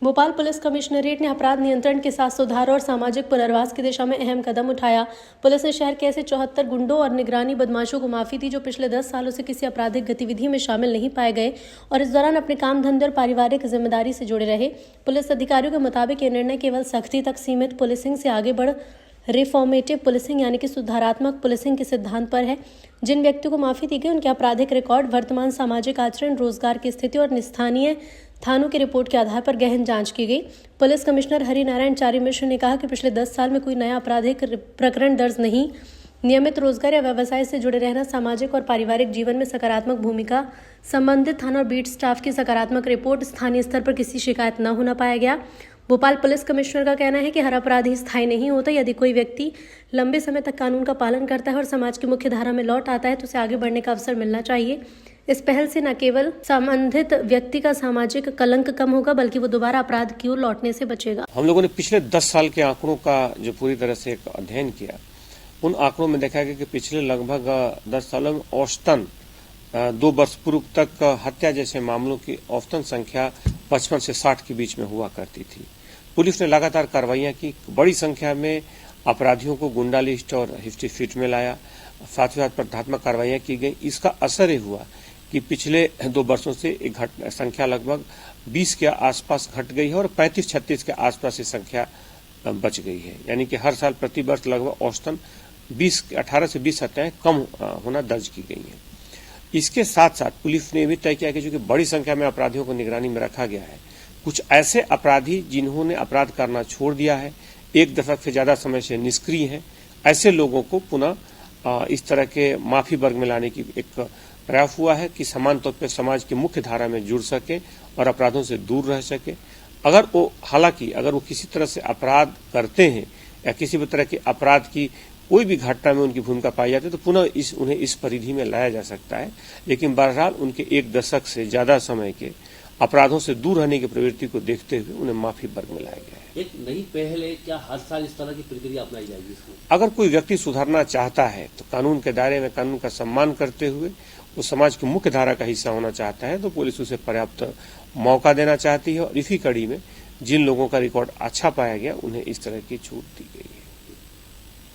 Bhopal police commissionerate ने अपराध नियंत्रण के साथ सुधार और सामाजिक पुनर्वास की दिशा में अहम कदम उठाया। पुलिस ने शहर के ऐसे 74 गुंडों और निगरानी बदमाशों को माफी दी जो पिछले 10 सालों से किसी आपराधिक गतिविधि में शामिल नहीं पाए गए और इस दौरान अपने काम धंधे और पारिवारिक जिम्मेदारी से जुड़े रहे। पुलिस अधिकारियों के मुताबिक ये निर्णय केवल सख्ती तक सीमित पुलिसिंग से आगे बढ़ रिफॉर्मेटिव पुलिसिंग यानी कि सुधारात्मक पुलिसिंग के सिद्धांत पर है। जिन व्यक्तियों को माफी दी गई उनके आपराधिक रिकॉर्ड, वर्तमान सामाजिक आचरण, रोजगार की स्थिति और स्थानीय थानों की रिपोर्ट के आधार पर गहन जांच की गई। पुलिस कमिश्नर हरिनारायण चारी मिश्र ने कहा कि पिछले 10 साल में कोई नया आपराधिक प्रकरण दर्ज नहीं। नियमित रोजगार या व्यवसाय से जुड़े रहना, सामाजिक और पारिवारिक जीवन में सकारात्मक भूमिका, संबंधित थाना और बीट स्टाफ की सकारात्मक रिपोर्ट, स्थानीय स्तर पर किसी शिकायत न होना पाया गया। भोपाल पुलिस कमिश्नर का कहना है कि हर अपराधी स्थायी नहीं होता। यदि कोई व्यक्ति लंबे समय तक कानून का पालन करता है और समाज की मुख्य धारा में लौट आता है तो उसे आगे बढ़ने का अवसर मिलना चाहिए। इस पहल से न केवल संबंधित व्यक्ति का सामाजिक कलंक कम होगा बल्कि वो दोबारा अपराध की ओर लौटने से बचेगा। हम लोगों ने पिछले 10 साल के आंकड़ों का जो पूरी तरह से एक अध्ययन किया, उन आंकड़ों में देखा गया कि पिछले लगभग 10 सालों में औसतन 2 वर्ष पूर्व तक हत्या जैसे मामलों की औसतन संख्या 55 से 60 के बीच में हुआ करती थी। पुलिस ने लगातार कार्रवाइयां की, बड़ी संख्या में अपराधियों को गुंडा लिस्ट और हिस्ट्री शीट में लाया, साथ ही साथ प्रतिहतात्मक कार्रवाइयां की गई। इसका असर ये हुआ कि पिछले 2 वर्षों से एक संख्या लगभग 20 के आसपास घट गई है और 35-36 के आसपास ये संख्या बच गई है। यानी कि हर साल प्रति वर्ष लगभग औसतन 18 से 20 हत्याएं कम होना दर्ज की गई हैं। इसके साथ साथ पुलिस ने भी तय किया कि चूंकि बड़ी संख्या में अपराधियों को निगरानी में रखा गया है, कुछ ऐसे अपराधी जिन्होंने अपराध करना छोड़ दिया है, 1 दशक से ज्यादा समय से निष्क्रिय हैं, ऐसे लोगों को पुनः इस तरह के माफी वर्ग में लाने की एक प्रयास हुआ है कि समान तौर पर समाज की मुख्य धारा में जुड़ सके और अपराधों से दूर रह सके। हालांकि अगर वो किसी तरह से अपराध करते हैं या किसी भी तरह के अपराध की कोई भी घटना में उनकी भूमिका पाई जाती है तो पुनः उन्हें इस परिधि में लाया जा सकता है। लेकिन बहरहाल उनके 1 दशक से ज्यादा समय के अपराधों से दूर रहने की प्रवृत्ति को देखते हुए उन्हें माफी वर्ग में लाया गया है। एक नई पहल है, क्या हर साल इस तरह की प्रक्रिया अपनाई जाएगी इसमें? अगर कोई व्यक्ति सुधारना चाहता है तो कानून के दायरे में कानून का सम्मान करते हुए वो समाज की मुख्य धारा का हिस्सा होना चाहता है तो पुलिस उसे पर्याप्त मौका देना चाहती है और इसी कड़ी में जिन लोगों का रिकॉर्ड अच्छा पाया गया उन्हें इस तरह की छूट दी गई है।